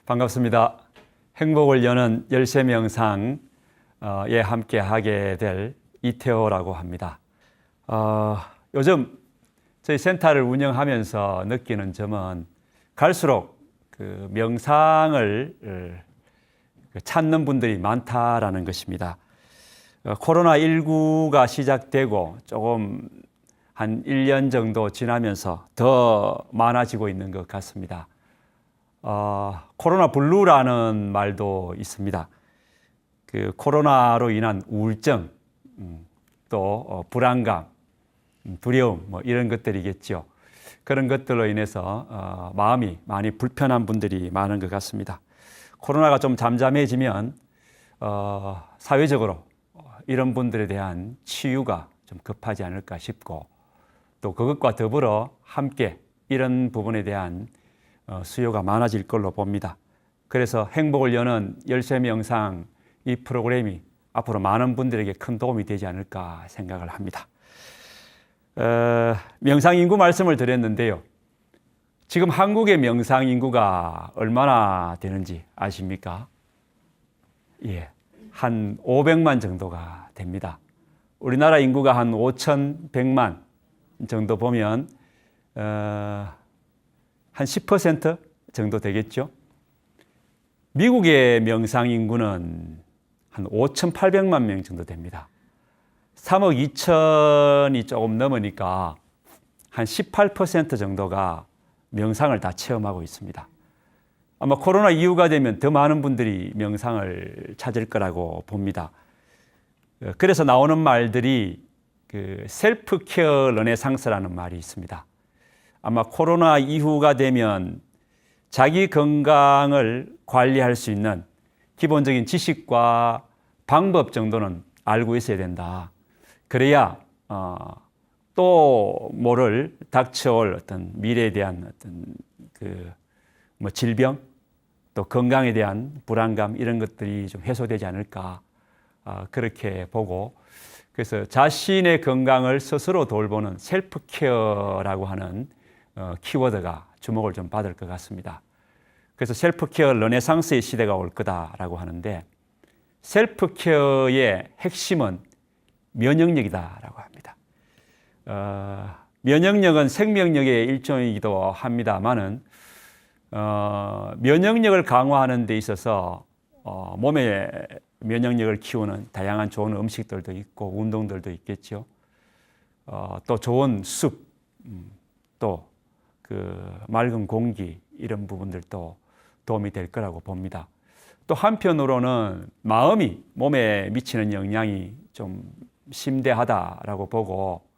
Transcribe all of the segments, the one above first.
반갑습니다. 행복을 여는 열쇠 명상에 함께 하게 될 이태호라고 합니다. 요즘 저희 센터를 운영하면서 느끼는 점은 갈수록 그 명상을 찾는 분들이 많다라는 것입니다. 코로나19가 시작되고 조금 한 1년 정도 지나면서 더 많아지고 있는 것 같습니다. 코로나 블루라는 말도 있습니다. 그 코로나로 인한 우울증, 또 불안감, 두려움, 이런 것들이겠죠. 그런 것들로 인해서 마음이 많이 불편한 분들이 많은 것 같습니다. 코로나가 좀 잠잠해지면 사회적으로 이런 분들에 대한 치유가 좀 급하지 않을까 싶고, 또 그것과 더불어 함께 이런 부분에 대한 수요가 많아질 걸로 봅니다. 그래서 행복을 여는 열쇠 명상 이 프로그램이 앞으로 많은 분들에게 큰 도움이 되지 않을까 생각을 합니다. 명상 인구 말씀을 드렸는데요. 지금 한국의 명상 인구가 얼마나 되는지 아십니까? 한 500만 정도가 됩니다. 우리나라 인구가 한 5,100만 정도 보면 한 10% 정도 되겠죠. 미국의 명상 인구는 한 5,800만 명 정도 됩니다. 3억 2천이 조금 넘으니까 한 18% 정도가 명상을 다 체험하고 있습니다. 아마 코로나 이후가 되면 더 많은 분들이 명상을 찾을 거라고 봅니다. 그래서 나오는 말들이 그 셀프 케어 르네상스라는 말이 있습니다. 아마 코로나 이후가 되면 자기 건강을 관리할 수 있는 기본적인 지식과 방법 정도는 알고 있어야 된다. 그래야 또 모를 닥쳐올 어떤 미래에 대한 어떤 질병, 또 건강에 대한 불안감 이런 것들이 좀 해소되지 않을까 그렇게 보고, 그래서 자신의 건강을 스스로 돌보는 셀프 케어라고 하는 키워드가 주목을 좀 받을 것 같습니다. 그래서 셀프 케어 르네상스의 시대가 올 거다라고 하는데, 셀프 케어의 핵심은 면역력이다라고 합니다. 면역력은 생명력의 일종이기도 합니다만은 면역력을 강화하는 데 있어서 몸의 면역력을 키우는 다양한 좋은 음식들도 있고 운동들도 있겠죠. 또 좋은 숲, 또 그 맑은 공기 이런 부분들도 도움이 될 거라고 봅니다. 또 한편으로는 마음이 몸에 미치는 영향이 좀 심대하다라고 보고,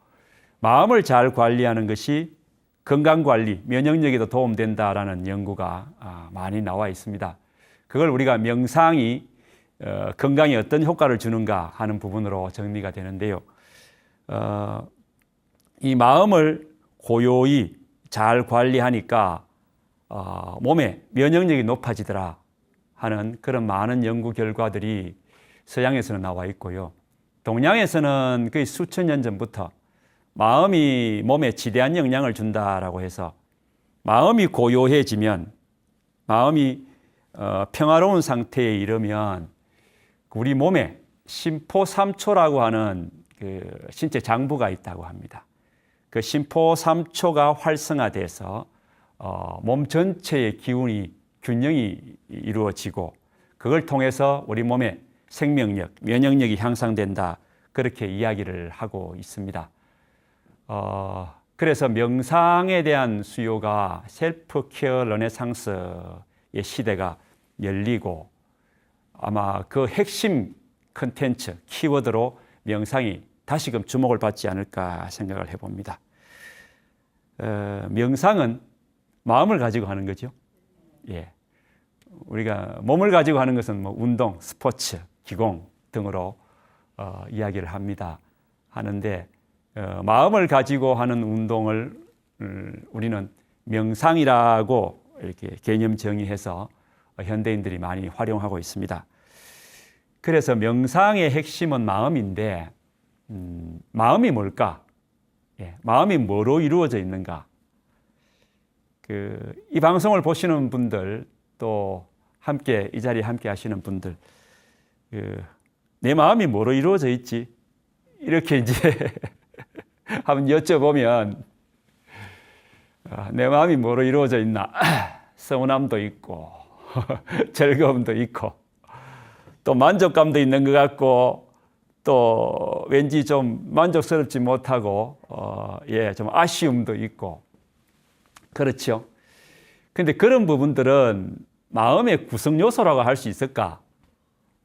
마음을 잘 관리하는 것이 건강관리, 면역력에도 도움된다라는 연구가 많이 나와 있습니다. 그걸 우리가 명상이 건강에 어떤 효과를 주는가 하는 부분으로 정리가 되는데요. 이 마음을 고요히 잘 관리하니까 몸의 면역력이 높아지더라 하는 그런 많은 연구 결과들이 서양에서는 나와 있고요. 동양에서는 거의 수천 년 전부터 마음이 몸에 지대한 영향을 준다라고 해서 마음이 고요해지면, 마음이 평화로운 상태에 이르면 우리 몸에 심포삼초라고 하는 그 신체 장부가 있다고 합니다. 그 심포삼초가 활성화돼서 몸 전체의 균형이 이루어지고, 그걸 통해서 우리 몸의 생명력, 면역력이 향상된다, 그렇게 이야기를 하고 있습니다. 그래서 명상에 대한 수요가 셀프 케어 르네상스의 시대가 열리고, 아마 그 핵심 컨텐츠, 키워드로 명상이 다시금 주목을 받지 않을까 생각을 해봅니다. 명상은 마음을 가지고 하는 거죠. 우리가 몸을 가지고 하는 것은 운동, 스포츠, 기공 등으로 이야기를 하는데, 마음을 가지고 하는 운동을 우리는 명상이라고 이렇게 개념 정의해서 현대인들이 많이 활용하고 있습니다. 그래서 명상의 핵심은 마음인데, 마음이 뭘까? 마음이 뭐로 이루어져 있는가? 이 방송을 보시는 분들 또 함께 이 자리에 함께 하시는 분들, 내 마음이 뭐로 이루어져 있지? 이렇게 이제 한번 여쭤보면 내 마음이 뭐로 이루어져 있나? 서운함도 있고 즐거움도 있고 또 만족감도 있는 것 같고 또 왠지 좀 만족스럽지 못하고 좀 아쉬움도 있고 그렇죠. 근데 그런 부분들은 마음의 구성 요소라고 할 수 있을까?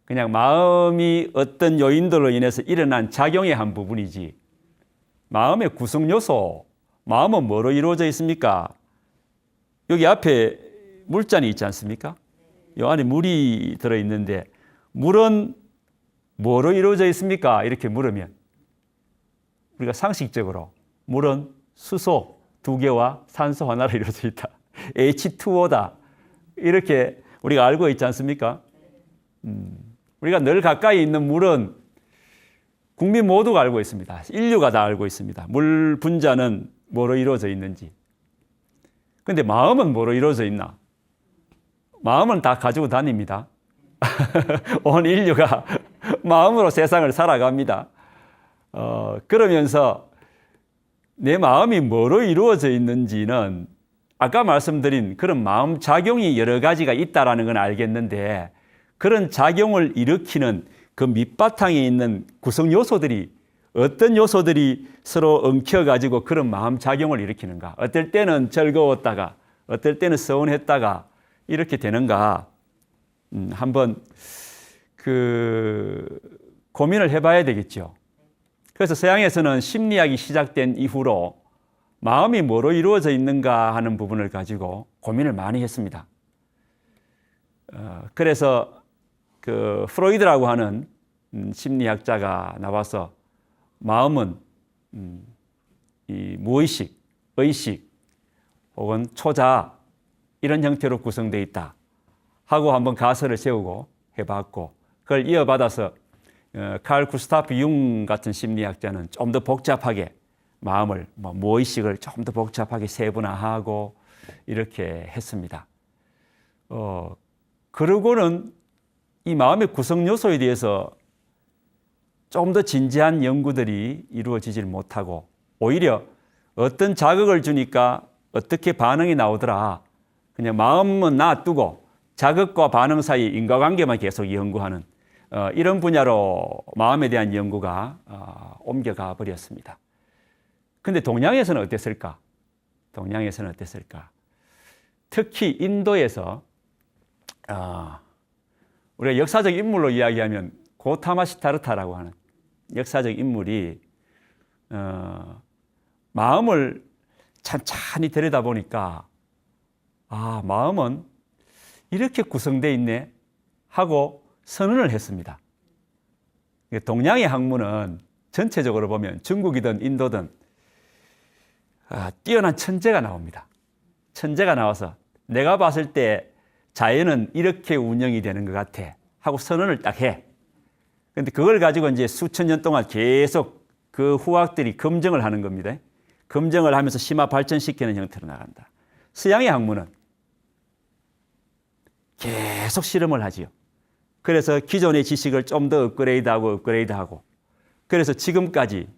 그냥 마음이 어떤 요인들로 인해서 일어난 작용의 한 부분이지. 마음의 구성 요소, 마음은 뭐로 이루어져 있습니까? 여기 앞에 물잔이 있지 않습니까? 이 안에 물이 들어있는데 물은 뭐로 이루어져 있습니까? 이렇게 물으면 우리가 상식적으로 물은 수소 2개와 산소 하나로 이루어져 있다. H2O다. 이렇게 우리가 알고 있지 않습니까? 우리가 늘 가까이 있는 물은 국민 모두가 알고 있습니다. 인류가 다 알고 있습니다. 물 분자는 뭐로 이루어져 있는지. 그런데 마음은 뭐로 이루어져 있나? 마음은 다 가지고 다닙니다. 온 인류가 마음으로 세상을 살아갑니다. 그러면서 내 마음이 뭐로 이루어져 있는지는 아까 말씀드린 그런 마음 작용이 여러 가지가 있다라는 건 알겠는데 그런 작용을 일으키는 그 밑바탕에 있는 구성 요소들이 어떤 요소들이 서로 엉켜가지고 그런 마음 작용을 일으키는가? 어떨 때는 즐거웠다가 어떨 때는 서운했다가 이렇게 되는가? 한번 고민을 해봐야 되겠죠. 그래서 서양에서는 심리학이 시작된 이후로 마음이 뭐로 이루어져 있는가 하는 부분을 가지고 고민을 많이 했습니다. 그래서 프로이드라고 하는 심리학자가 나와서 마음은 이 무의식, 의식 혹은 초자 이런 형태로 구성되어 있다 하고 한번 가설을 세우고 해봤고 그걸 이어받아서 칼 구스타프 융 같은 심리학자는 좀 더 복잡하게 마음을 무의식을 좀 더 복잡하게 세분화하고 이렇게 했습니다. 그러고는 이 마음의 구성 요소에 대해서 좀 더 진지한 연구들이 이루어지질 못하고 오히려 어떤 자극을 주니까 어떻게 반응이 나오더라. 그냥 마음은 놔두고 자극과 반응 사이 인과관계만 계속 연구하는 이런 분야로 마음에 대한 연구가 옮겨가 버렸습니다. 근데 동양에서는 어땠을까? 동양에서는 어땠을까? 특히 인도에서 우리가 역사적 인물로 이야기하면 고타마 시타르타라고 하는 역사적 인물이 마음을 찬찬히 들여다보니까 마음은 이렇게 구성되어 있네 하고 선언을 했습니다. 동양의 학문은 전체적으로 보면 중국이든 인도든 뛰어난 천재가 나옵니다. 천재가 나와서 내가 봤을 때 자연은 이렇게 운영이 되는 것 같아 하고 선언을 딱 해. 그런데 그걸 가지고 이제 수천 년 동안 계속 그 후학들이 검증을 하는 겁니다. 검증을 하면서 심화 발전시키는 형태로 나간다. 서양의 학문은 계속 실험을 하지요. 그래서 기존의 지식을 좀 더 업그레이드하고 그래서 지금까지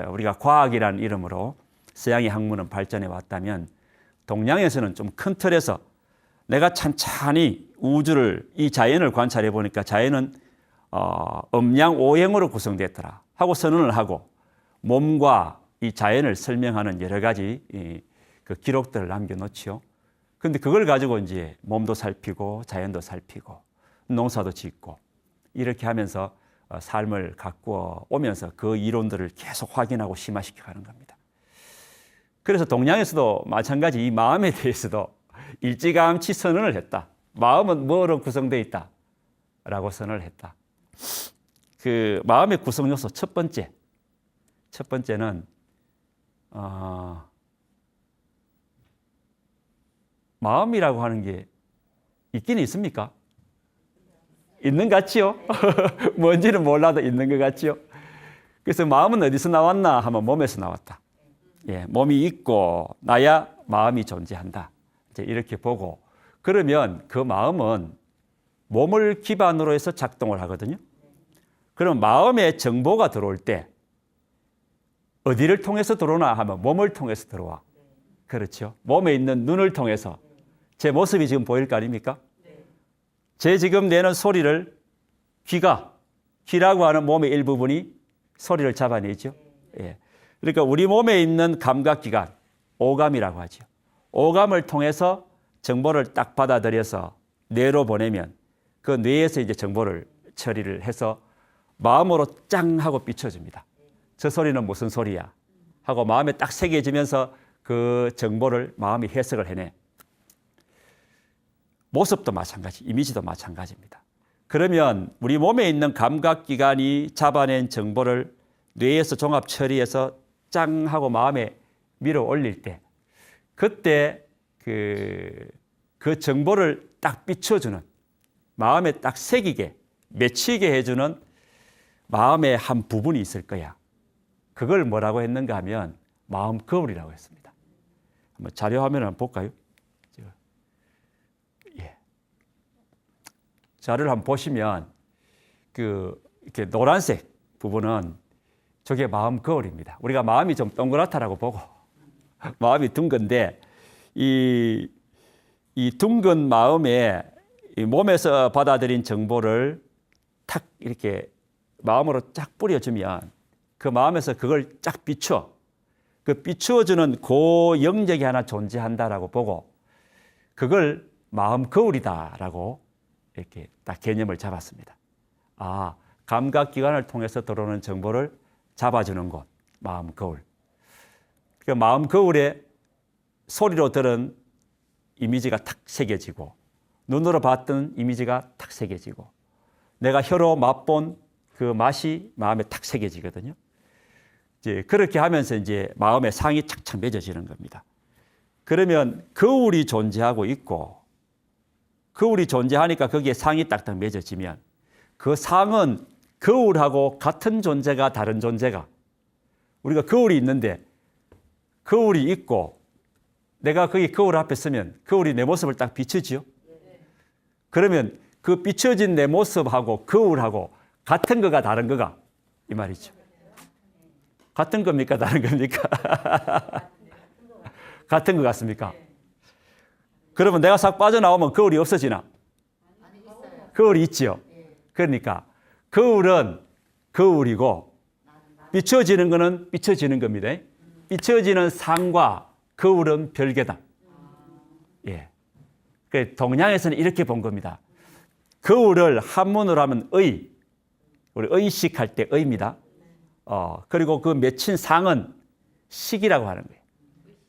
우리가 과학이라는 이름으로 서양의 학문은 발전해 왔다면 동양에서는 좀 큰 틀에서 내가 찬찬히 우주를 이 자연을 관찰해 보니까 자연은 음양오행으로 구성됐더라 하고 선언을 하고 몸과 이 자연을 설명하는 여러 가지 그 기록들을 남겨놓지요. 그런데 그걸 가지고 이제 몸도 살피고 자연도 살피고 농사도 짓고 이렇게 하면서 삶을 가꾸어 오면서 그 이론들을 계속 확인하고 심화시켜 가는 겁니다. 그래서 동양에서도 마찬가지 이 마음에 대해서도 일찌감치 선언을 했다. 마음은 뭐로 구성되어 있다 라고 선언을 했다. 그 마음의 구성 요소 첫 번째는 마음이라고 하는 게 있긴 있습니까? 있는 것 같지요? 뭔지는 몰라도 있는 것 같지요? 그래서 마음은 어디서 나왔나 하면 몸에서 나왔다. 몸이 있고 나야 마음이 존재한다. 이제 이렇게 보고 그러면 그 마음은 몸을 기반으로 해서 작동을 하거든요. 그럼 마음에 정보가 들어올 때 어디를 통해서 들어오나 하면 몸을 통해서 들어와. 그렇죠. 몸에 있는 눈을 통해서. 제 모습이 지금 보일 거 아닙니까? 제 지금 내는 소리를 귀라고 하는 몸의 일부분이 소리를 잡아내죠. 예. 그러니까 우리 몸에 있는 감각기관, 오감이라고 하죠. 오감을 통해서 정보를 딱 받아들여서 뇌로 보내면 그 뇌에서 이제 정보를 처리를 해서 마음으로 짱 하고 비춰줍니다. 저 소리는 무슨 소리야? 하고 마음에 딱 새겨지면서 그 정보를 마음이 해석을 해내. 모습도 마찬가지, 이미지도 마찬가지입니다. 그러면 우리 몸에 있는 감각기관이 잡아낸 정보를 뇌에서 종합 처리해서 짱 하고 마음에 밀어 올릴 때 그때 그 정보를 딱 비춰주는 마음에 딱 새기게 맺히게 해주는 마음의 한 부분이 있을 거야. 그걸 뭐라고 했는가 하면 마음 거울이라고 했습니다. 한번 자료 화면을 한번 볼까요? 예. 자료를 한번 보시면 이렇게 노란색 부분은 저게 마음 거울입니다. 우리가 마음이 좀 동그랗다라고 보고 마음이 둥근데 이 둥근 마음에 이 몸에서 받아들인 정보를 탁 이렇게 마음으로 쫙 뿌려주면 그 마음에서 그걸 쫙 비춰. 그 비추어주는 그 영역이 하나 존재한다라고 보고 그걸 마음 거울이다라고 이렇게 딱 개념을 잡았습니다. 아, 감각기관을 통해서 들어오는 정보를 잡아주는 곳, 마음 거울. 그 마음 거울에 소리로 들은 이미지가 탁 새겨지고 눈으로 봤던 이미지가 탁 새겨지고 내가 혀로 맛본 그 맛이 마음에 탁 새겨지거든요. 이제 그렇게 하면서 이제 마음의 상이 착착 맺어지는 겁니다. 그러면 거울이 존재하고 있고 거울이 존재하니까 거기에 상이 딱딱 맺어지면 그 상은 거울하고 같은 존재가 다른 존재가 우리가 거울이 있는데 거울이 있고 내가 거기 거울 앞에 서면 거울이 내 모습을 딱 비추지요. 그러면 그 비춰진 내 모습하고 거울하고 같은 거가 다른 거가 이 말이죠. 같은 겁니까? 다른 겁니까? 같은 것 같습니까? 그러면 내가 싹 빠져나오면 거울이 없어지나? 거울이 있죠. 그러니까 거울은 거울이고 비춰지는 거는 비춰지는 겁니다. 비춰지는 상과 거울은 별개다. 예. 그 동양에서는 이렇게 본 겁니다. 거울을 한문으로 하면 의, 우리 의식 할 때 의입니다. 그리고 그 맺힌 상은 식이라고 하는 거예요.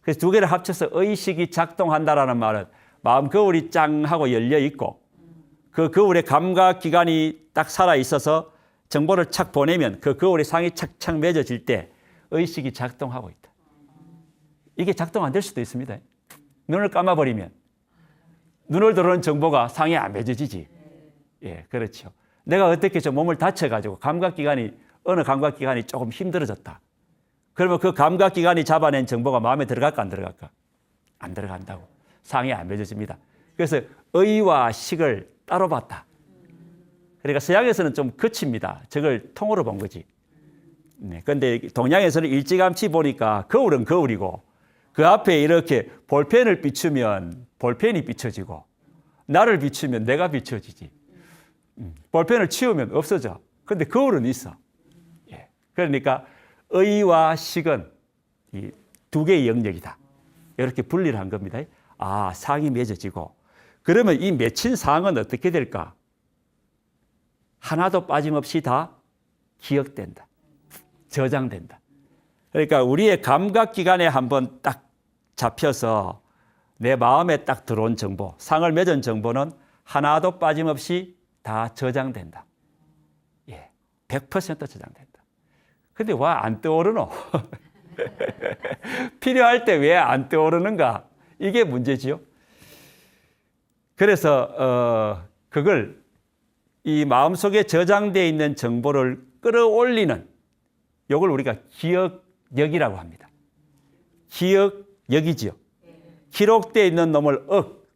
그래서 두 개를 합쳐서 의식이 작동한다라는 말은 마음 거울이 짱 하고 열려 있고 그 거울의 감각기관이 딱 살아 있어서 정보를 착 보내면 그 거울의 상이 착착 맺어질 때 의식이 작동하고 있다. 이게 작동 안 될 수도 있습니다. 눈을 감아버리면 눈을 들어오는 정보가 상에 안 맺어지지. 예, 그렇죠. 내가 어떻게 좀 몸을 다쳐가지고 어느 감각기관이 조금 힘들어졌다. 그러면 그 감각기관이 잡아낸 정보가 마음에 들어갈까 안 들어갈까? 안 들어간다고. 상에 안 맺어집니다. 그래서 의와 식을 따로 봤다. 그러니까 서양에서는 좀 거칩니다. 저걸 통으로 본 거지. 네, 그런데 동양에서는 일찌감치 보니까 거울은 거울이고 그 앞에 이렇게 볼펜을 비추면 볼펜이 비춰지고 나를 비추면 내가 비춰지지. 볼펜을 치우면 없어져. 그런데 거울은 있어. 예. 그러니까 의와 식은 이 두 개의 영역이다. 이렇게 분리를 한 겁니다. 아, 상이 맺어지고 그러면 이 맺힌 상은 어떻게 될까? 하나도 빠짐없이 다 기억된다. 저장된다. 그러니까 우리의 감각기관에 한번 딱 잡혀서 내 마음에 딱 들어온 정보, 상을 맺은 정보는 하나도 빠짐없이 다 저장된다. 예, 100% 저장된다. 근데 왜 안 떠오르노? 필요할 때 왜 안 떠오르는가? 이게 문제지요. 그래서 그걸 이 마음속에 저장되어 있는 정보를 끌어올리는 이걸 우리가 기억력이라고 합니다. 기억력이지요. 기록되어 있는 놈을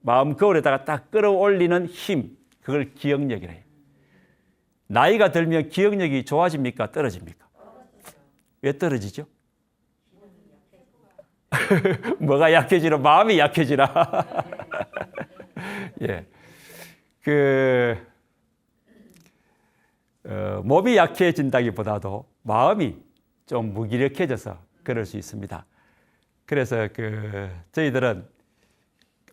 마음 거울에다가 딱 끌어올리는 힘, 그걸 기억력이라 해요. 나이가 들면 기억력이 좋아집니까? 떨어집니까? 왜 떨어지죠? 뭐가 약해지나? 마음이 약해지나? 예. 몸이 약해진다기보다도 마음이 좀 무기력해져서 그럴 수 있습니다. 그래서 저희들은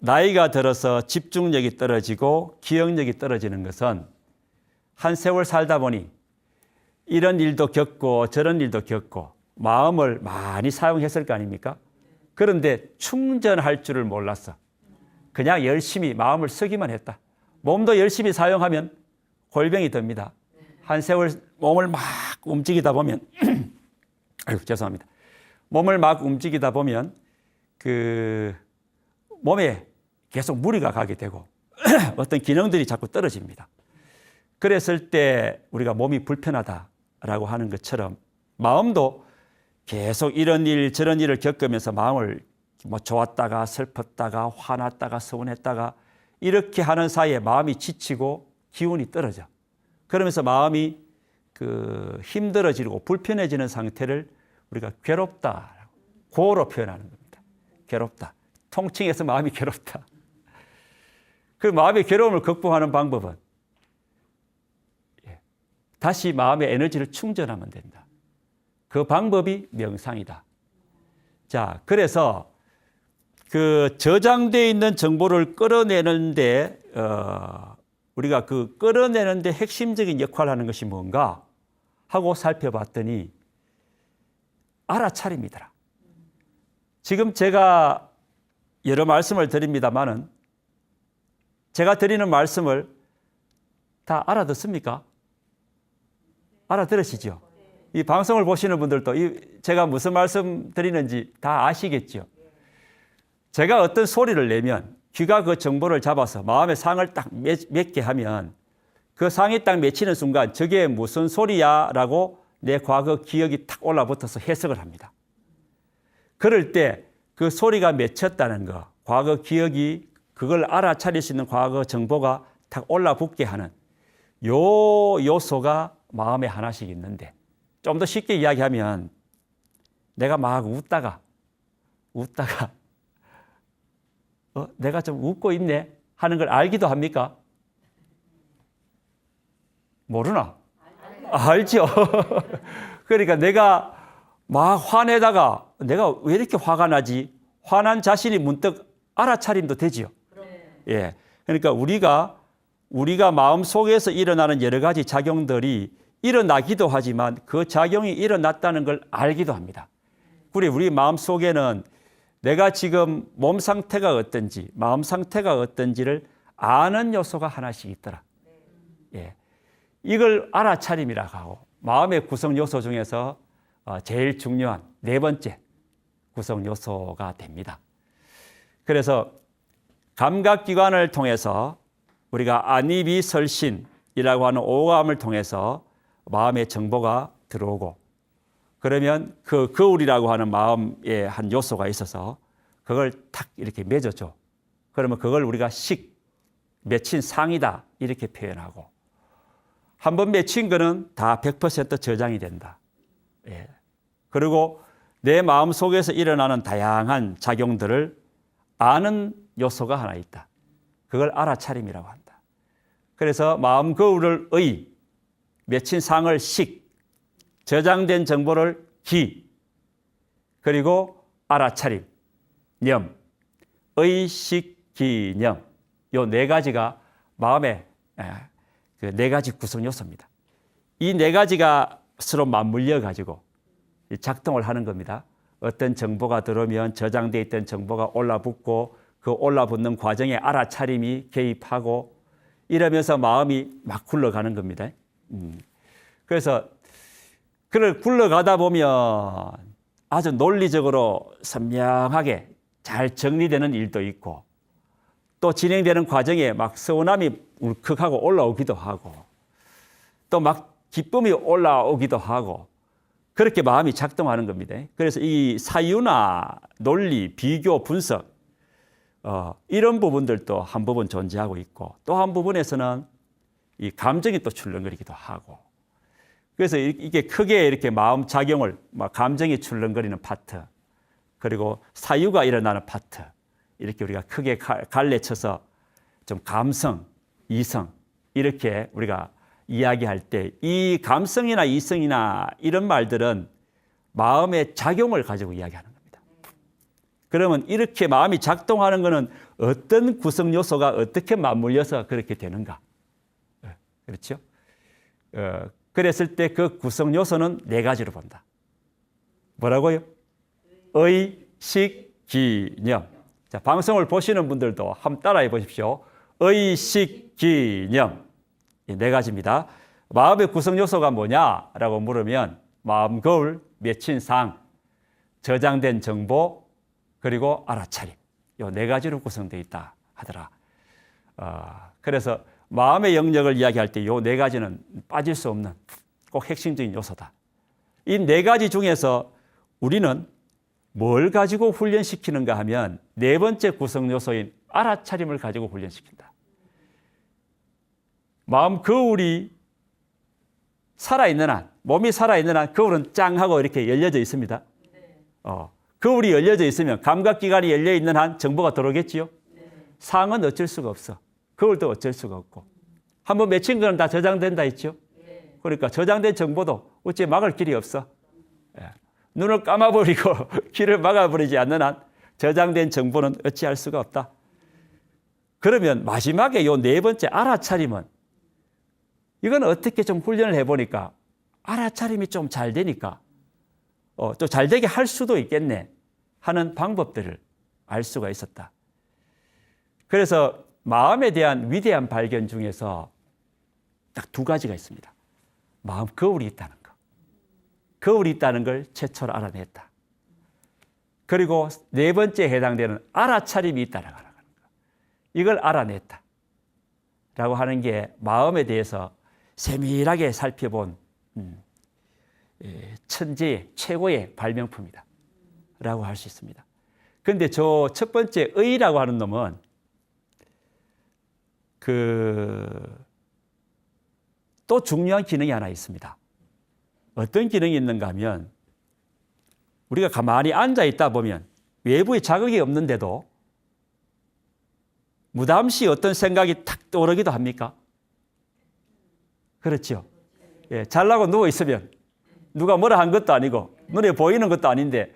나이가 들어서 집중력이 떨어지고 기억력이 떨어지는 것은 한 세월 살다 보니 이런 일도 겪고 저런 일도 겪고 마음을 많이 사용했을 거 아닙니까? 그런데 충전할 줄을 몰랐어. 그냥 열심히 마음을 쓰기만 했다. 몸도 열심히 사용하면 골병이 듭니다. 한 세월 몸을 막 움직이다 보면 아이고 죄송합니다. 몸을 막 움직이다 보면 몸에 계속 무리가 가게 되고 어떤 기능들이 자꾸 떨어집니다. 그랬을 때 우리가 몸이 불편하다라고 하는 것처럼 마음도 계속 이런 일 저런 일을 겪으면서 마음을 좋았다가 슬펐다가 화났다가 서운했다가 이렇게 하는 사이에 마음이 지치고 기운이 떨어져. 그러면서 마음이 힘들어지고 불편해지는 상태를 우리가 괴롭다, 고로 표현하는 겁니다. 괴롭다. 통칭해서 마음이 괴롭다. 그 마음의 괴로움을 극복하는 방법은 다시 마음의 에너지를 충전하면 된다. 그 방법이 명상이다. 자, 그래서 저장되어 있는 정보를 끌어내는데 우리가 끌어내는데 핵심적인 역할을 하는 것이 뭔가 하고 살펴봤더니 알아차림이더라. 지금 제가 여러 말씀을 드립니다만은 제가 드리는 말씀을 다 알아듣습니까? 알아들으시죠? 이 방송을 보시는 분들도 제가 무슨 말씀 드리는지 다 아시겠죠? 제가 어떤 소리를 내면 귀가 그 정보를 잡아서 마음의 상을 딱 맺게 하면 그 상이 딱 맺히는 순간 저게 무슨 소리야? 라고 내 과거 기억이 탁 올라붙어서 해석을 합니다. 그럴 때 그 소리가 맺혔다는 거, 과거 기억이 그걸 알아차릴 수 있는 과거 정보가 탁 올라붙게 하는 요 요소가 마음에 하나씩 있는데 좀 더 쉽게 이야기하면 내가 막 웃다가 내가 좀 웃고 있네 하는 걸 알기도 합니까? 모르나? 알죠. 그러니까 내가 막 화내다가 내가 왜 이렇게 화가 나지? 화난 자신이 문득 알아차림도 되지요. 예. 그러니까 우리가 마음 속에서 일어나는 여러 가지 작용들이 일어나기도 하지만 그 작용이 일어났다는 걸 알기도 합니다. 그리고 우리 마음 속에는 내가 지금 몸 상태가 어떤지, 마음 상태가 어떤지를 아는 요소가 하나씩 있더라. 예. 이걸 알아차림이라고 하고 마음의 구성 요소 중에서 제일 중요한 네 번째 구성 요소가 됩니다. 그래서 감각기관을 통해서 우리가 안이비설신이라고 하는 오감을 통해서 마음의 정보가 들어오고 그러면 그 거울이라고 하는 마음의 한 요소가 있어서 그걸 탁 이렇게 맺어줘. 그러면 그걸 우리가 맺힌 상이다 이렇게 표현하고 한번 맺힌 거는 다 100% 저장이 된다. 예. 그리고 내 마음 속에서 일어나는 다양한 작용들을 아는 요소가 하나 있다. 그걸 알아차림이라고 한다. 그래서 마음 거울을 맺힌 상을 저장된 정보를 그리고 알아차림, 의식기념 요 네 가지가 마음의 그 네 가지 구성 요소입니다. 이 네 가지가 서로 맞물려 가지고 작동을 하는 겁니다. 어떤 정보가 들어오면 저장되어 있던 정보가 올라붙고 그 올라붙는 과정에 알아차림이 개입하고 이러면서 마음이 막 굴러가는 겁니다. 그래서 그걸 굴러가다 보면 아주 논리적으로 선명하게 잘 정리되는 일도 있고 또 진행되는 과정에 막 서운함이 울컥하고 올라오기도 하고 또 막 기쁨이 올라오기도 하고 그렇게 마음이 작동하는 겁니다. 그래서 이 사유나 논리, 비교, 분석 이런 부분들도 한 부분 존재하고 있고 또 한 부분에서는 이 감정이 또 출렁거리기도 하고 그래서 이게 크게 이렇게 마음 작용을 감정이 출렁거리는 파트 그리고 사유가 일어나는 파트 이렇게 우리가 크게 갈래쳐서 좀 감성, 이성 이렇게 우리가 이야기할 때 이 감성이나 이성이나 이런 말들은 마음의 작용을 가지고 이야기하는 겁니다. 그러면 이렇게 마음이 작동하는 것은 어떤 구성 요소가 어떻게 맞물려서 그렇게 되는가? 그렇죠? 그랬을 때 그 구성 요소는 네 가지로 본다. 뭐라고요? 의, 식, 기, 념. 자, 방송을 보시는 분들도 한번 따라해 보십시오. 의, 식, 기, 념. 이 네 가지입니다. 마음의 구성 요소가 뭐냐라고 물으면 마음 거울, 맺힌 상, 저장된 정보, 그리고 알아차림. 이 네 가지로 구성되어 있다 하더라. 그래서 마음의 영역을 이야기할 때 이 네 가지는 빠질 수 없는 꼭 핵심적인 요소다. 이 네 가지 중에서 우리는 뭘 가지고 훈련시키는가 하면 네 번째 구성 요소인 알아차림을 가지고 훈련시킨다. 마음 거울이 살아있는 한, 몸이 살아있는 한 거울은 짱하고 이렇게 열려져 있습니다. 거울이 열려져 있으면 감각기관이 열려있는 한 정보가 들어오겠지요. 상은 어쩔 수가 없어. 거울도 어쩔 수가 없고. 한번 맺힌 거는 다 저장된다 했죠. 그러니까 저장된 정보도 어째 막을 길이 없어. 눈을 감아버리고 길을 막아버리지 않는 한 저장된 정보는 어찌할 수가 없다. 그러면 마지막에 요 네 번째 알아차림은 이건 어떻게 좀 훈련을 해보니까 알아차림이 좀 잘 되니까 또 잘 되게 할 수도 있겠네 하는 방법들을 알 수가 있었다. 그래서 마음에 대한 위대한 발견 중에서 딱 두 가지가 있습니다. 마음 거울이 있다는 거. 거울이 있다는 걸 최초로 알아냈다. 그리고 네 번째에 해당되는 알아차림이 있다라고 하는 거. 이걸 알아냈다. 라고 하는 게 마음에 대해서 세밀하게 살펴본 천재의 최고의 발명품이다. 라고 할 수 있습니다. 그런데 저 첫 번째 의라고 하는 놈은 또 중요한 기능이 하나 있습니다. 어떤 기능이 있는가 하면 우리가 가만히 앉아 있다 보면 외부에 자극이 없는데도 무담시 어떤 생각이 탁 떠오르기도 합니까? 그렇죠. 예, 잘라고 누워 있으면 누가 뭐라 한 것도 아니고 눈에 보이는 것도 아닌데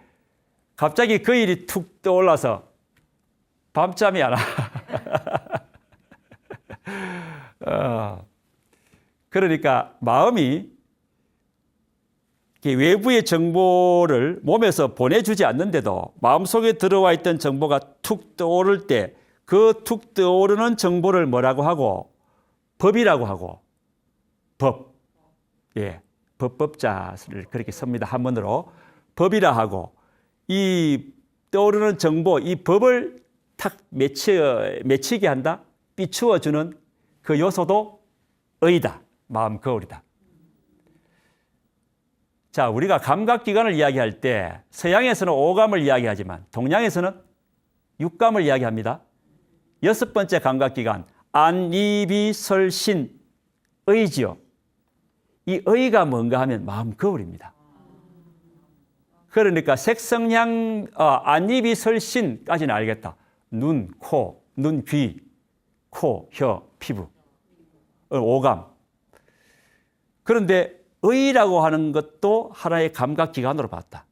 갑자기 그 일이 툭 떠올라서 밤잠이 안 와. 그러니까 마음이 외부의 정보를 몸에서 보내주지 않는데도 마음속에 들어와 있던 정보가 툭 떠오를 때 그 툭 떠오르는 정보를 뭐라고 하고 법이라고 하고 법, 예, 법법자를 그렇게 씁니다. 한문으로 법이라 하고 이 떠오르는 정보, 이 법을 탁 맺히게 한다, 비추어주는 그 요소도 의다, 마음 거울이다. 자, 우리가 감각기관을 이야기할 때 서양에서는 오감을 이야기하지만 동양에서는 육감을 이야기합니다. 여섯 번째 감각기관, 안이비설신 의지요. 이 의가 뭔가 하면 마음 거울입니다. 그러니까 색성향, 안이비설신까지는 알겠다. 눈, 코, 눈, 귀, 코, 혀, 피부, 오감. 그런데 의라고 하는 것도 하나의 감각기관으로 봤다.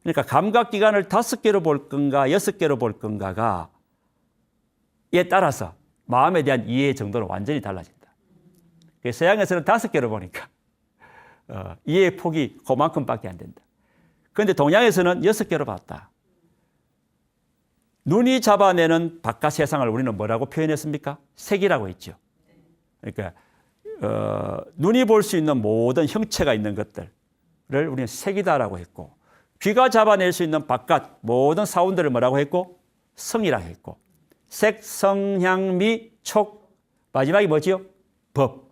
그러니까 감각기관을 5개로 볼 건가 6개로 볼 건가가 에 따라서 마음에 대한 이해 정도는 완전히 달라진다. 서양에서는 5개로 보니까 이해의 폭이 그만큼밖에 안 된다. 그런데 동양에서는 6개로 봤다. 눈이 잡아내는 바깥 세상을 우리는 뭐라고 표현했습니까? 색이라고 했죠. 그러니까 눈이 볼 수 있는 모든 형체가 있는 것들을 우리는 색이다라고 했고, 귀가 잡아낼 수 있는 바깥 모든 사운드를 뭐라고 했고? 성이라고 했고, 색, 성, 향, 미, 촉, 마지막이 뭐지요? 법.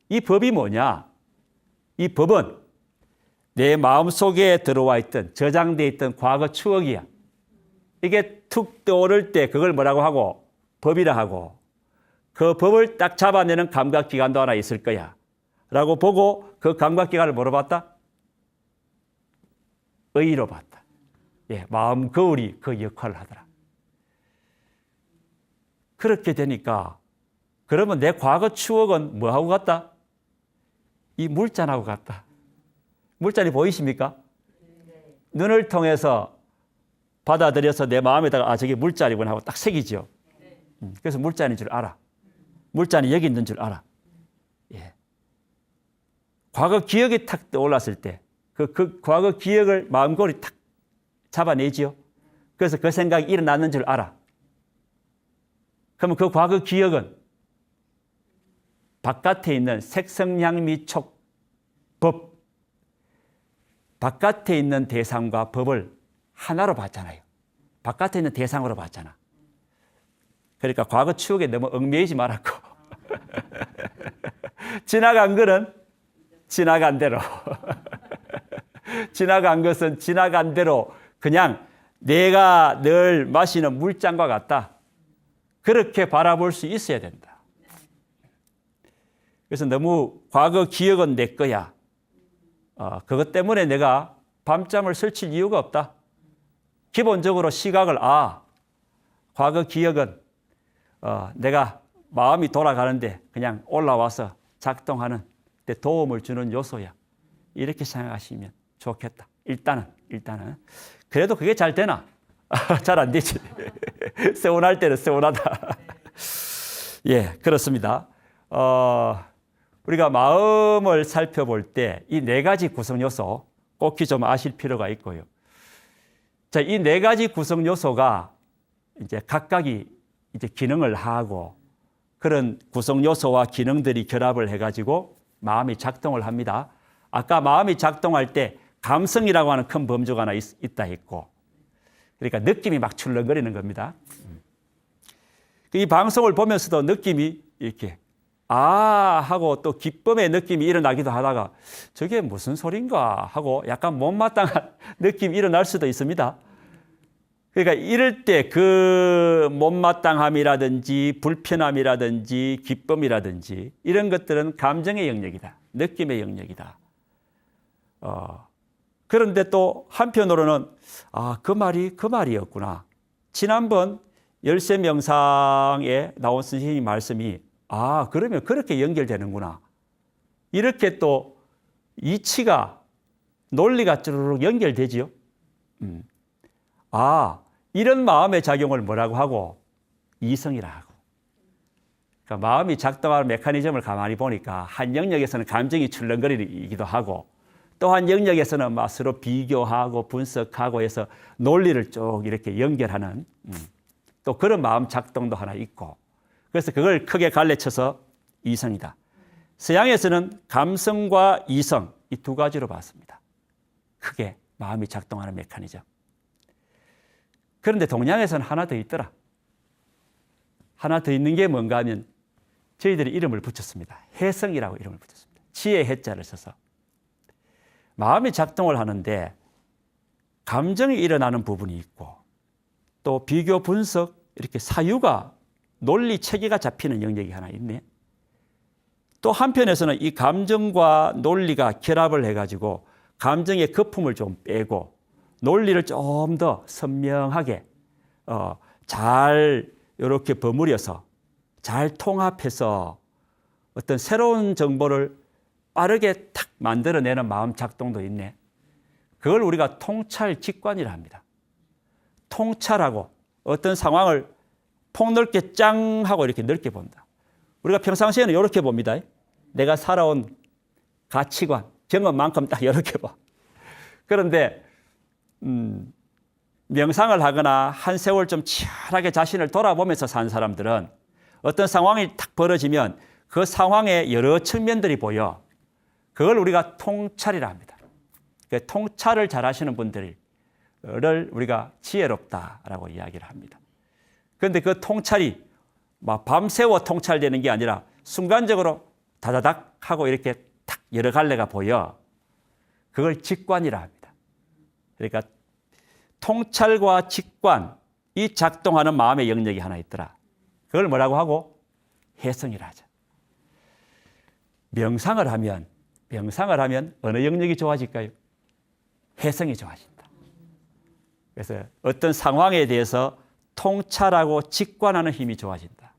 이 법이 뭐냐? 이 법은 내 마음속에 들어와 있던, 저장되어 있던 과거 추억이야. 이게 툭 떠오를 때 그걸 뭐라고 하고? 법이라 하고, 그 법을 딱 잡아내는 감각기관도 하나 있을 거야 라고 보고 그 감각기관을 뭐로 봤다? 의로 봤다. 예, 마음 거울이 그 역할을 하더라. 그렇게 되니까 그러면 내 과거 추억은 뭐하고 같다? 이 물잔하고 같다. 물잔이 보이십니까? 눈을 통해서 받아들여서 내 마음에다가 저게 물잔이구나 하고 딱 새기죠. 그래서 물잔인 줄 알아. 물잔이 여기 있는 줄 알아. 예. 과거 기억이 탁 떠올랐을 때 그 과거 기억을 마음고리 탁 잡아내지요. 그래서 그 생각이 일어났는 줄 알아. 그러면 그 과거 기억은 바깥에 있는 색성향미촉 법, 바깥에 있는 대상과 법을 하나로 봤잖아요. 바깥에 있는 대상으로 봤잖아. 그러니까 과거 추억에 너무 얽매이지 말았고 지나간 거는 지나간 대로 지나간 것은 지나간 대로 그냥 내가 늘 마시는 물잔과 같다. 그렇게 바라볼 수 있어야 된다. 그래서 너무 과거 기억은 내 거야. 그것 때문에 내가 밤잠을 설칠 이유가 없다. 기본적으로 시각을 과거 기억은 내가 마음이 돌아가는데 그냥 올라와서 작동하는 데 도움을 주는 요소야. 이렇게 생각하시면 좋겠다. 일단은. 그래도 그게 잘 되나? 잘 안 되지. 세운할 때는 세운하다. 예, 그렇습니다. 우리가 마음을 살펴볼 때 이 네 가지 구성 요소 꼭히 좀 아실 필요가 있고요. 자, 이 네 가지 구성 요소가 이제 각각이 이제 기능을 하고 그런 구성 요소와 기능들이 결합을 해가지고 마음이 작동을 합니다. 아까 마음이 작동할 때 감성이라고 하는 큰 범주가 하나 있다 했고, 그러니까 느낌이 막 출렁거리는 겁니다. 이 방송을 보면서도 느낌이 이렇게 하고 또 기쁨의 느낌이 일어나기도 하다가 저게 무슨 소린가 하고 약간 못마땅한 느낌이 일어날 수도 있습니다. 그러니까 이럴 때 그 못마땅함이라든지 불편함이라든지 기쁨이라든지 이런 것들은 감정의 영역이다. 느낌의 영역이다. 그런데 또 한편으로는 그 말이 그 말이었구나. 지난번 열쇠명상에 나온 선생님 말씀이 그러면 그렇게 연결되는구나. 이렇게 또 이치가 논리가 쭈르륵 연결되지요. 이런 마음의 작용을 뭐라고 하고? 이성이라 하고. 그러니까 마음이 작동하는 메커니즘을 가만히 보니까 한 영역에서는 감정이 출렁거리기도 하고 또 한 영역에서는 막 서로 비교하고 분석하고 해서 논리를 쭉 이렇게 연결하는 또 그런 마음 작동도 하나 있고 그래서 그걸 크게 갈라쳐서 이성이다. 서양에서는 감성과 이성 이 두 가지로 봤습니다. 크게 마음이 작동하는 메커니즘. 그런데 동양에서는 하나 더 있더라. 하나 더 있는 게 뭔가 하면 저희들이 이름을 붙였습니다. 해성이라고 이름을 붙였습니다. 지혜 해자를 써서. 마음이 작동을 하는데 감정이 일어나는 부분이 있고 또 비교 분석 이렇게 사유가 논리 체계가 잡히는 영역이 하나 있네. 또 한편에서는 이 감정과 논리가 결합을 해가지고 감정의 거품을 좀 빼고 논리를 좀 더 선명하게 잘 이렇게 버무려서 잘 통합해서 어떤 새로운 정보를 빠르게 탁 만들어내는 마음 작동도 있네. 그걸 우리가 통찰 직관이라 합니다. 통찰하고 어떤 상황을 폭넓게 짱 하고 이렇게 넓게 본다. 우리가 평상시에는 이렇게 봅니다. 내가 살아온 가치관, 경험만큼 딱 이렇게 봐. 그런데 명상을 하거나 한 세월 좀 치열하게 자신을 돌아보면서 산 사람들은 어떤 상황이 탁 벌어지면 그 상황의 여러 측면들이 보여. 그걸 우리가 통찰이라 합니다. 통찰을 잘 하시는 분들을 우리가 지혜롭다라고 이야기를 합니다. 그런데 그 통찰이 막 밤새워 통찰되는 게 아니라 순간적으로 다다닥 하고 이렇게 탁 여러 갈래가 보여. 그걸 직관이라 합니다. 그러니까 통찰과 직관 이 작동하는 마음의 영역이 하나 있더라. 그걸 뭐라고 하고? 해성이라 하죠. 명상을 하면 어느 영역이 좋아질까요? 해성이 좋아진다. 그래서 어떤 상황에 대해서 통찰하고 직관하는 힘이 좋아진다.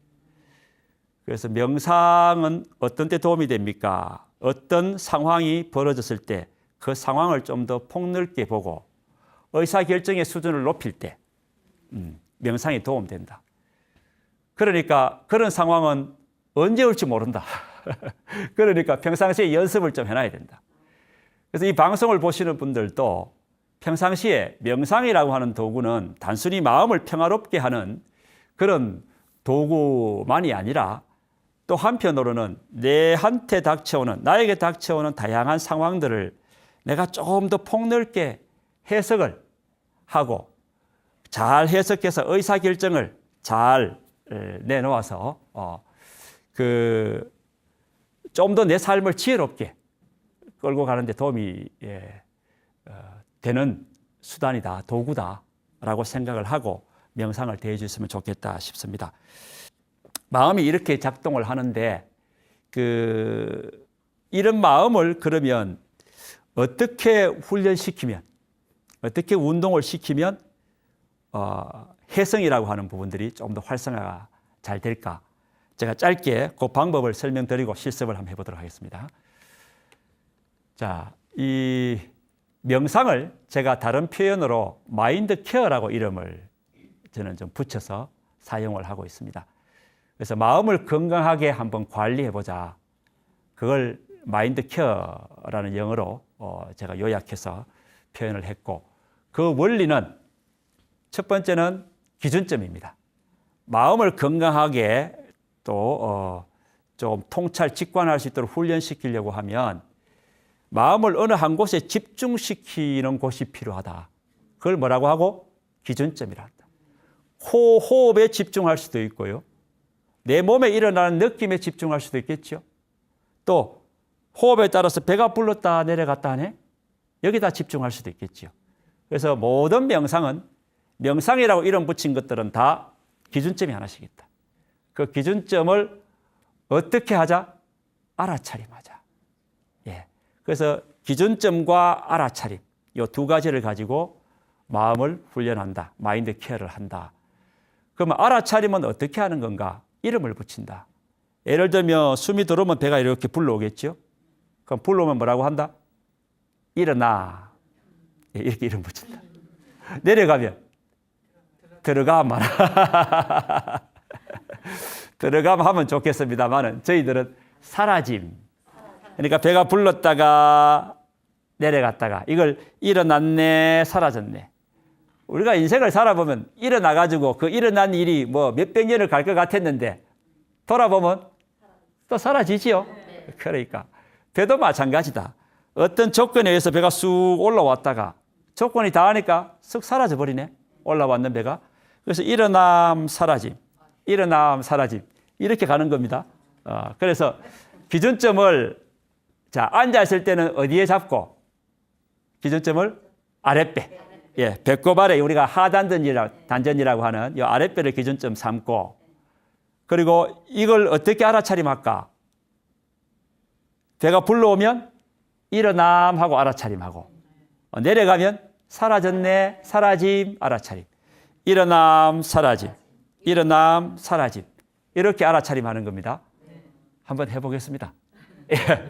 그래서 명상은 어떤 때 도움이 됩니까? 어떤 상황이 벌어졌을 때 그 상황을 좀 더 폭넓게 보고 의사결정의 수준을 높일 때 명상이 도움된다. 그러니까 그런 상황은 언제 올지 모른다. 그러니까 평상시에 연습을 좀 해놔야 된다. 그래서 이 방송을 보시는 분들도 평상시에 명상이라고 하는 도구는 단순히 마음을 평화롭게 하는 그런 도구만이 아니라 또 한편으로는 나에게 닥쳐오는 다양한 상황들을 내가 조금 더 폭넓게 해석을 하고 잘 해석해서 의사결정을 잘 내놓아서 좀 더 내 삶을 지혜롭게 끌고 가는 데 도움이 되는 수단이다, 도구다라고 생각을 하고 명상을 대해 주셨으면 좋겠다 싶습니다. 마음이 이렇게 작동을 하는데 이런 마음을 그러면 어떻게 훈련시키면, 어떻게 운동을 시키면 해성이라고 하는 부분들이 좀 더 활성화가 잘 될까? 제가 짧게 그 방법을 설명드리고 실습을 한번 해보도록 하겠습니다. 자, 이 명상을 제가 다른 표현으로 마인드 케어라고 이름을 저는 좀 붙여서 사용을 하고 있습니다. 그래서 마음을 건강하게 한번 관리해보자. 그걸 마인드 케어라는 영어로 제가 요약해서 표현을 했고, 그 원리는 첫 번째는 기준점입니다. 마음을 건강하게 또 좀 통찰, 직관할 수 있도록 훈련시키려고 하면 마음을 어느 한 곳에 집중시키는 곳이 필요하다. 그걸 뭐라고 하고? 기준점이라 한다. 호흡에 집중할 수도 있고요. 내 몸에 일어나는 느낌에 집중할 수도 있겠죠. 또 호흡에 따라서 배가 불렀다 내려갔다 하네. 여기다 집중할 수도 있겠죠. 그래서 모든 명상이라고 이름 붙인 것들은 다 기준점이 하나씩 있다. 그 기준점을 어떻게 하자? 알아차림하자. 예. 그래서 기준점과 알아차림, 이 두 가지를 가지고 마음을 훈련한다. 마인드 케어를 한다. 그러면 알아차림은 어떻게 하는 건가? 이름을 붙인다. 예를 들면 숨이 들어오면 배가 이렇게 불러오겠죠? 그럼 불러오면 뭐라고 한다? 일어나. 예, 이렇게 이름 붙인다. 내려가면 들어가 마라. 들어가면 하면 좋겠습니다만은 저희들은 사라짐. 그러니까 배가 불렀다가 내려갔다가 이걸 일어났네, 사라졌네. 우리가 인생을 살아보면 일어나가지고 그 일어난 일이 뭐 몇백 년을 갈 것 같았는데 돌아보면 또 사라지지요. 그러니까 배도 마찬가지다. 어떤 조건에 의해서 배가 쑥 올라왔다가 조건이 닿으니까 쑥 사라져 버리네. 올라왔는 배가. 그래서 일어남, 사라짐, 일어남, 사라짐 이렇게 가는 겁니다. 그래서 기준점을 앉아있을 때는 어디에 잡고 기준점을 아랫배. 예, 배꼽 아래 우리가 하단전이라고 하는 이 아랫배를 기준점 삼고 그리고 이걸 어떻게 알아차림할까? 배가 불러오면 일어남 하고 알아차림하고 내려가면 사라졌네, 사라짐, 알아차림. 일어남, 사라짐. 일어남, 사라짐. 이렇게 알아차림하는 겁니다. 한번 해보겠습니다.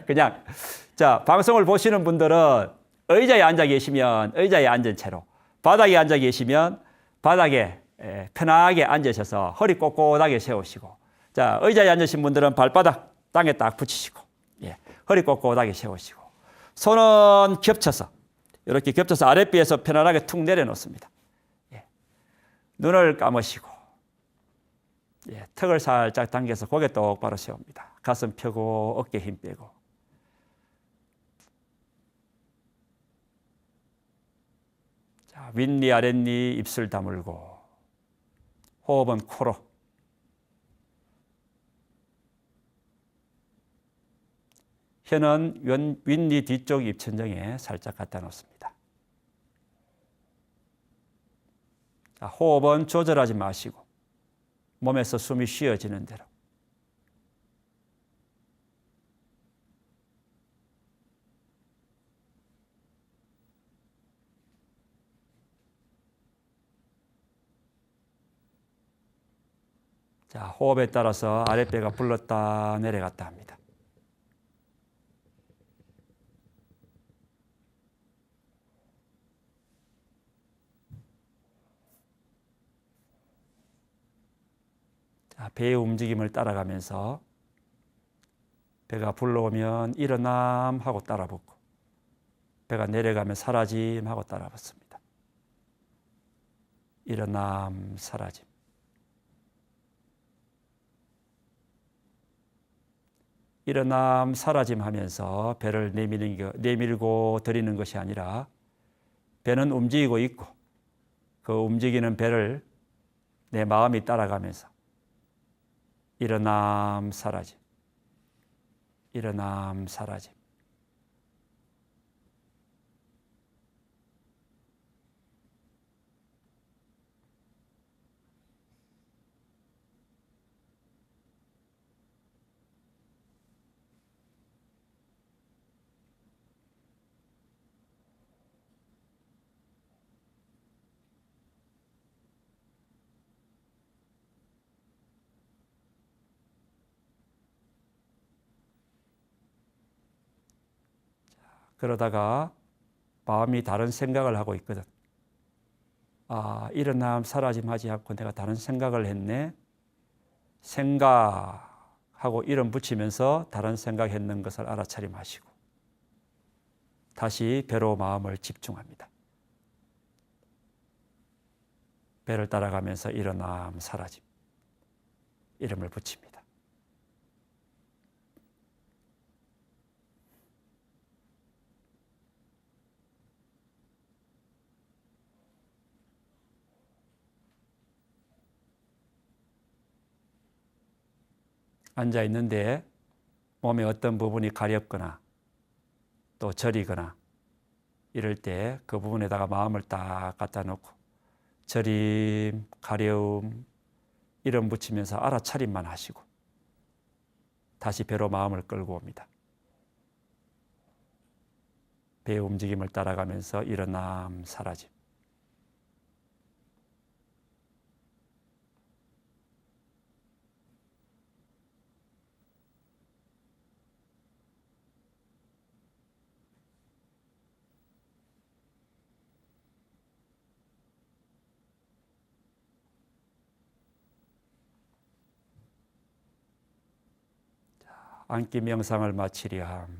그냥 방송을 보시는 분들은 의자에 앉아 계시면 의자에 앉은 채로 바닥에 앉아 계시면 바닥에 편하게 앉으셔서 허리 꼿꼿하게 세우시고 의자에 앉으신 분들은 발바닥 땅에 딱 붙이시고 허리 꼿꼿하게 세우시고 손은 겹쳐서 이렇게 겹쳐서 아랫배에서 편안하게 툭 내려놓습니다. 눈을 감으시고 턱을 살짝 당겨서 고개 똑바로 세웁니다. 가슴 펴고 어깨 힘 빼고 윗니 아랫니 입술 다물고 호흡은 코로 혀는 윗니 뒤쪽 입천정에 살짝 갖다 놓습니다. 자, 호흡은 조절하지 마시고 몸에서 숨이 쉬어지는 대로. 자, 호흡에 따라서 아랫배가 불렀다 내려갔다 합니다. 자, 배의 움직임을 따라가면서 배가 불러오면 일어남 하고 따라붙고 배가 내려가면 사라짐 하고 따라붙습니다. 일어남 사라짐. 일어남 사라짐 하면서 배를 내밀고 들이는 것이 아니라 배는 움직이고 있고 그 움직이는 배를 내 마음이 따라가면서 일어남 사라짐, 일어남 사라짐. 그러다가 마음이 다른 생각을 하고 있거든. 아, 일어남 사라짐 하지 않고 내가 다른 생각을 했네. 생각하고 이름 붙이면서 다른 생각했는 것을 알아차림하시고 다시 배로 마음을 집중합니다. 배를 따라가면서 일어남 사라짐. 이름을 붙입니다. 앉아 있는데 몸의 어떤 부분이 가렵거나 또 저리거나 이럴 때 그 부분에다가 마음을 딱 갖다 놓고 저림, 가려움 이름 붙이면서 알아차림만 하시고 다시 배로 마음을 끌고 옵니다. 배의 움직임을 따라가면서 일어남 사라짐. 앉기 명상을 마치려 함.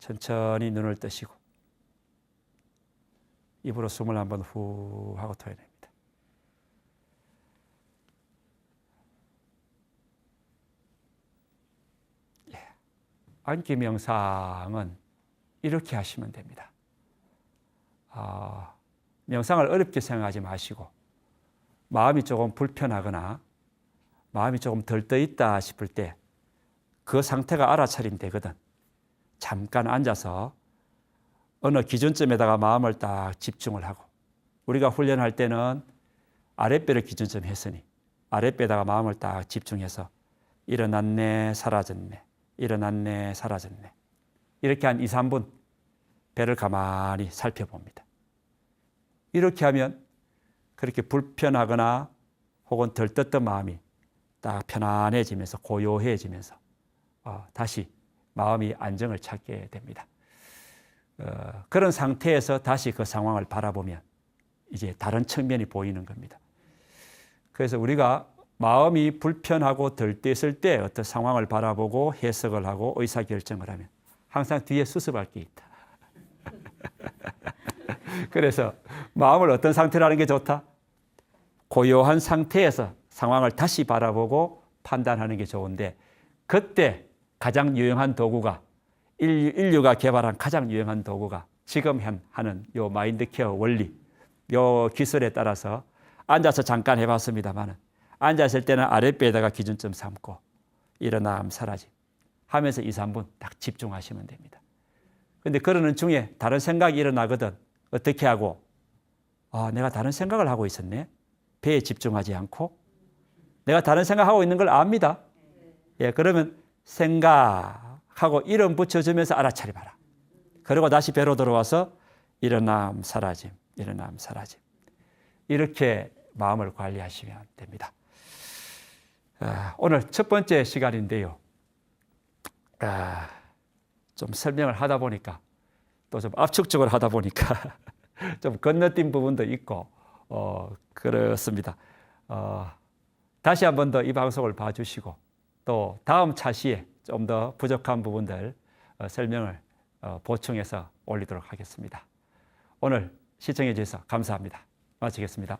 천천히 눈을 뜨시고 입으로 숨을 한번 후 하고 토해냅니다. 앉기 명상은 이렇게 하시면 됩니다. 명상을 어렵게 생각하지 마시고 마음이 조금 불편하거나 마음이 조금 덜 떠 있다 싶을 때 그 상태가 알아차림 되거든. 잠깐 앉아서 어느 기준점에다가 마음을 딱 집중을 하고 우리가 훈련할 때는 아랫배를 기준점 했으니 아랫배에다가 마음을 딱 집중해서 일어났네 사라졌네 일어났네 사라졌네 이렇게 한 2, 3분 배를 가만히 살펴봅니다. 이렇게 하면 그렇게 불편하거나 혹은 덜 떴던 마음이 딱 편안해지면서 고요해지면서 다시 마음이 안정을 찾게 됩니다. 그런 상태에서 다시 그 상황을 바라보면 이제 다른 측면이 보이는 겁니다. 그래서 우리가 마음이 불편하고 덜떠있을 때 어떤 상황을 바라보고 해석을 하고 의사결정을 하면 항상 뒤에 수습할 게 있다. 그래서 마음을 어떤 상태로 하는 게 좋다? 고요한 상태에서 상황을 다시 바라보고 판단하는 게 좋은데 그때 가장 유용한 도구가 인류가 개발한 가장 유용한 도구가 지금 하는 요 마인드 케어 원리 요 기술에 따라서 앉아서 잠깐 해봤습니다만 앉았을 때는 아랫배에다가 기준점 삼고 일어남 사라짐 하면서 2, 3분 딱 집중하시면 됩니다. 그런데 그러는 중에 다른 생각이 일어나거든 어떻게 하고 내가 다른 생각을 하고 있었네. 배에 집중하지 않고 내가 다른 생각하고 있는 걸 압니다. 예, 그러면 생각하고 이름 붙여주면서 알아차려봐라. 그리고 다시 배로 들어와서 일어남 사라짐, 일어남 사라짐. 이렇게 마음을 관리하시면 됩니다. 오늘 첫 번째 시간인데요. 좀 설명을 하다 보니까 또 좀 압축적으로 하다 보니까 좀 건너뛴 부분도 있고 그렇습니다. 다시 한 번 더 이 방송을 봐주시고 또 다음 차시에 좀 더 부족한 부분들 설명을 보충해서 올리도록 하겠습니다. 오늘 시청해 주셔서 감사합니다. 마치겠습니다.